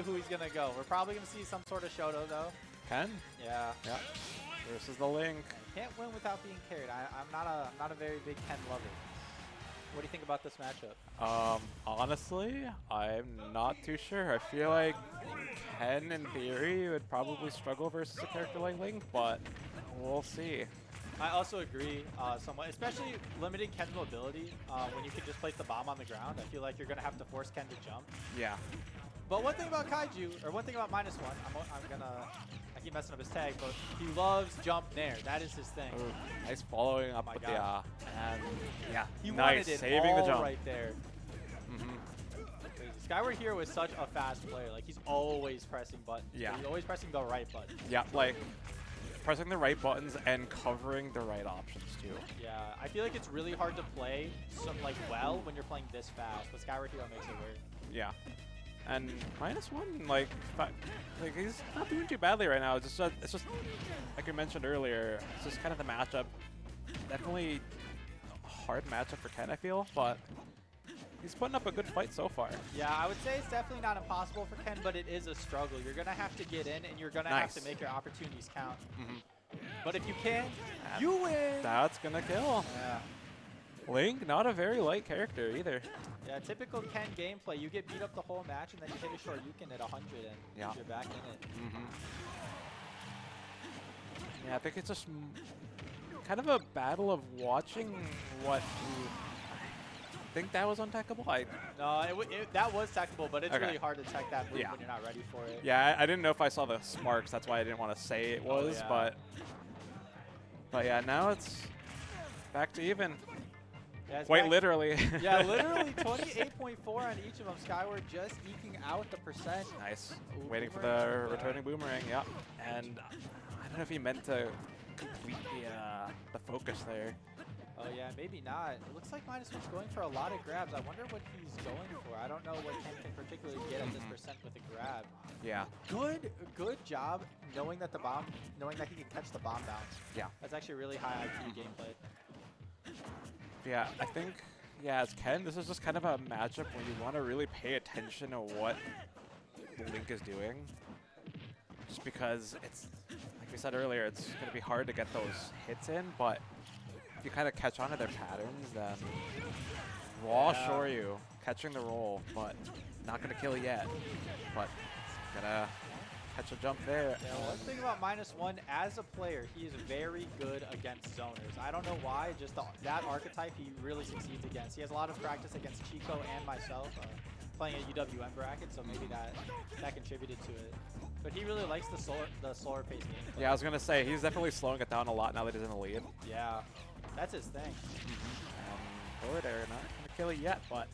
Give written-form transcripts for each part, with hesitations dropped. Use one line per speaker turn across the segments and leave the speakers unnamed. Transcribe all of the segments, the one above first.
who he's gonna go. We're probably gonna see some sort of Shoto though.
Ken?
Yeah.
Yeah. Versus the Link.
Can't win without being carried. I'm not a very big Ken lover. What do you think about this matchup?
Honestly, I'm not too sure. I feel like Ken, in theory, would probably struggle versus a character like Link, but we'll see.
I also agree somewhat, especially limiting Ken's mobility when you can just place the bomb on the ground. I feel like you're going to have to force Ken to jump.
Yeah.
But one thing about Kaiju, or one thing about -1, I keep messing up his tag, but he loves jump nair. That is his thing.
Ooh, nice following up with
God.
the, and yeah,
He
nice,
wanted it
saving
all
the jump.
right there. Skyward Hero is such a fast player. Like, he's always pressing buttons.
Yeah.
He's always pressing the right button.
Yeah, like pressing the right buttons and covering the right options too.
Yeah, I feel like it's really hard to play well when you're playing this fast, but Skyward Hero makes it work.
Yeah. And -1, like he's not doing too badly right now. It's just like you mentioned earlier. It's just kind of the matchup. Definitely a hard matchup for Ken, I feel, but he's putting up a good fight so far.
Yeah, I would say it's definitely not impossible for Ken, but it is a struggle. You're gonna have to get in, and you're gonna have to make your opportunities count. But if you can, you win.
That's gonna kill.
Yeah.
Link, not a very light character either.
Yeah, typical Ken gameplay. You get beat up the whole match, and then you hit a short Yukin at 100, and you're back in it.
Yeah, I think it's just kind of a battle of watching what. I think that was untechable.
No, that was techable, but it's
Okay.
really hard to tech that move when you're not ready for it.
Yeah, I didn't know if I saw the sparks. That's why I didn't want to say it was, but yeah, now it's back to even.
Yeah,
quite literally.
Yeah, literally 28.4 on each of them. Skyward just eking out the percent.
Nice.
Ooh,
Waiting for the returning boomerang. Yep. And I don't know if he meant to complete the focus there.
Oh yeah, maybe not. It looks like -1's going for a lot of grabs. I wonder what he's going for. I don't know what Ken can particularly get at this percent with a grab.
Yeah.
Good job knowing that he can catch the bomb bounce.
Yeah.
That's actually really high IQ gameplay.
Yeah, I think, as Ken, this is just kind of a matchup where you want to really pay attention to what Link is doing. Just because it's, like we said earlier, it's going to be hard to get those hits in, but if you kind of catch on to their patterns, then Raw Shoryu, catching the roll, but not going to kill yet. But gonna catch a jump there.
Yeah, one thing about -1, as a player, he is very good against zoners. I don't know why, just that archetype he really succeeds against. He has a lot of practice against Chico and myself, playing a UWM bracket, so maybe that contributed to it. But he really likes the slower pace game.
Yeah, I was gonna say he's definitely slowing it down a lot now that he's in the lead.
Yeah, that's his thing.
Forward air, not gonna kill it yet, but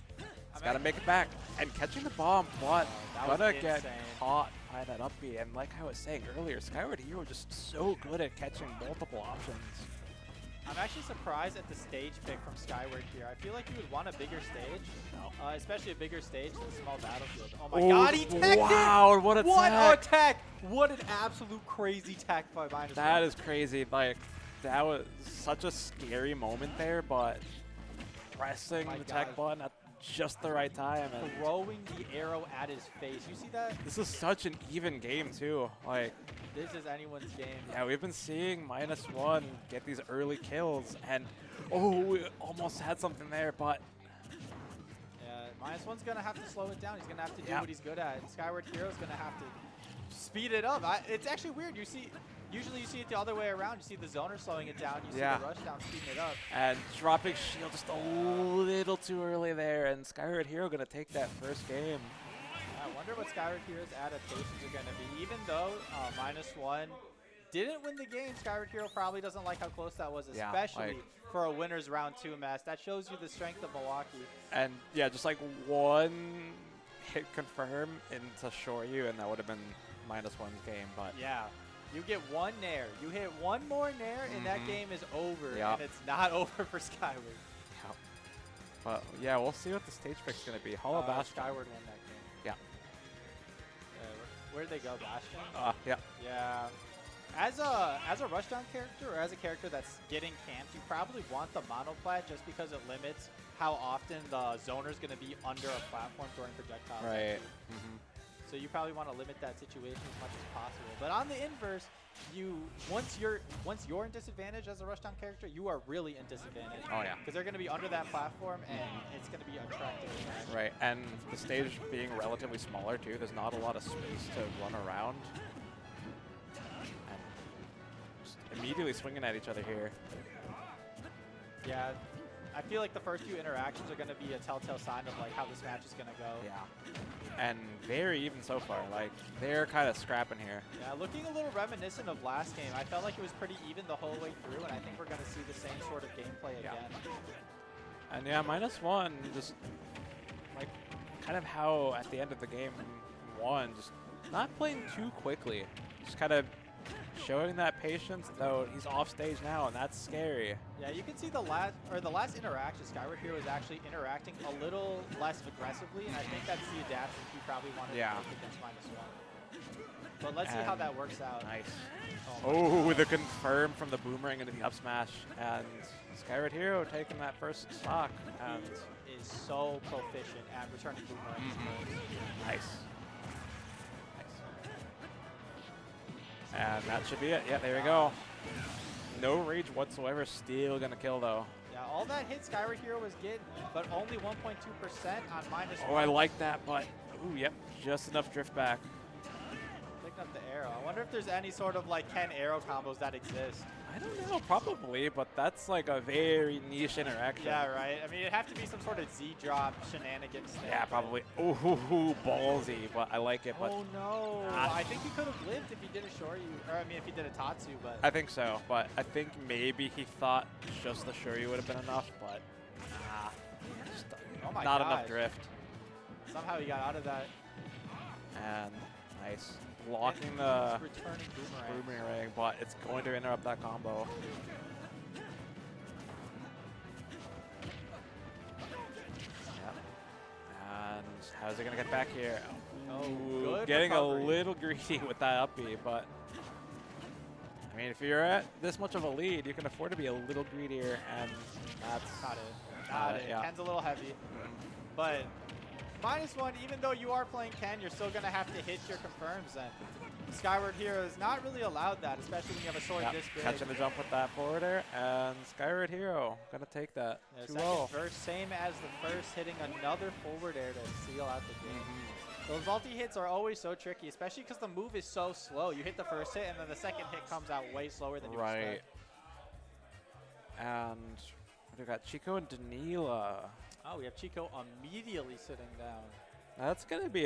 he's gotta make it back. And catching the bomb, but gonna get caught by that up B. And like I was saying earlier, Skyward Hero just so good at catching multiple options.
I'm actually surprised at the stage pick from Skyward here. I feel like you would want a bigger stage, especially a bigger stage than a small battlefield. Oh my god, he teched
wow, what a tech!
What a tech! What an absolute crazy tech by -1.
That is crazy. Like, that was such a scary moment there, but pressing the tech button at just the right time. And
throwing the arrow at his face. You see that?
This is such an even game, too. Like,
this is anyone's game.
Yeah, we've been seeing -1 get these early kills, and we almost had something there, but
yeah, -1's gonna have to slow it down. He's gonna have to do what he's good at. And Skyward Hero's gonna have to speed it up. It's actually weird. Usually you see it the other way around. You see the zoner slowing it down. You see the rush down speeding it up.
And dropping shield just a little too early there, and Skyward Hero gonna take that first game.
I wonder what Skyward Hero's adaptations are going to be. Even though -1 didn't win the game, Skyward Hero probably doesn't like how close that was, especially for a winner's round 2 match. That shows you the strength of Milwaukee.
And yeah, just like one hit confirm into Shoryu, and that would have been -1's game. But
yeah, you get one nair. You hit one more nair, and that game is over. And it's not over for Skyward.
Yep. But yeah, we'll see what the stage pick's going to be. Hollow Bastion.
Skyward won that game.
Yeah.
Where'd they go, Bastion?
Yeah.
Yeah. As a rushdown character, or as a character that's getting camped, you probably want the monoplat just because it limits how often the zoner's going to be under a platform during projectile.
Right.
so you probably want to limit that situation as much as possible. But on the inverse, once you're in disadvantage as a rushdown character, you are really in disadvantage.
Oh yeah.
Because they're going to be under that platform, and it's going to be attractive.
Right, and the stage being relatively smaller too, there's not a lot of space to run around. And just immediately swinging at each other here.
Yeah, I feel like the first few interactions are going to be a telltale sign of like how this match is going to go.
Yeah, and very even so far. Like they're kind of scrapping here.
Yeah, looking a little reminiscent of last game. I felt like it was pretty even the whole way through, and I think we're going to see the same sort of gameplay again.
And yeah, -1, just like kind of how at the end of the game one, just not playing too quickly, just kind of showing that patience, though he's off stage now, and that's scary.
Yeah, you can see the last interaction, Skyward Hero is actually interacting a little less aggressively, and I think that's the adaptation he probably wanted to make against -1. But let's see how that works out.
Nice. Oh, the confirm from the boomerang into the up smash, and Skyward Hero taking that first stock. And
he is so proficient at returning boomerangs.
Nice. And that should be it. Yeah, there we go. No rage whatsoever. Still gonna kill though.
Yeah, all that hit Skyward Hero was getting, but only 1.2% on -1.
Oh, I like that, but ooh, yep, just enough drift back.
Picking up the arrow. I wonder if there's any sort of like Ken arrow combos that exist.
I don't know, probably, but that's like a very niche interaction.
Yeah, right. I mean, it'd have to be some sort of Z-drop shenanigans thing.
Yeah, probably. Ooh, ballsy, but I like it. But
oh no! I think he could have lived if he did a Shoryu, or I mean, if he did a Tatsu, but
I think so. But I think maybe he thought just the Shoryu would have been enough, but just not enough drift.
Somehow he got out of that.
And nice. Blocking the
returning
boomerang, but it's going to interrupt that combo. Yeah. And how's it going to get back here?
Oh,
Ooh,
good
getting
recovery.
a little greedy with that up B, but I mean, if you're at this much of a lead, you can afford to be a little greedier, and that's
not it. Not it.
Yeah.
Ken's a little heavy, but -1, even though you are playing Ken, you're still going to have to hit your confirms, and Skyward Hero is not really allowed that, especially when you have a sword this big.
Catching the jump with that forwarder, and Skyward Hero gonna take that.
Yeah,
Too
second
low.
verse, same as the first, hitting another forward air to seal out the game. Those multi-hits are always so tricky, especially because the move is so slow. You hit the first hit, and then the second hit comes out way slower than you expect.
And we got Chico and Danila.
Oh, we have Chico immediately sitting down.
That's gonna be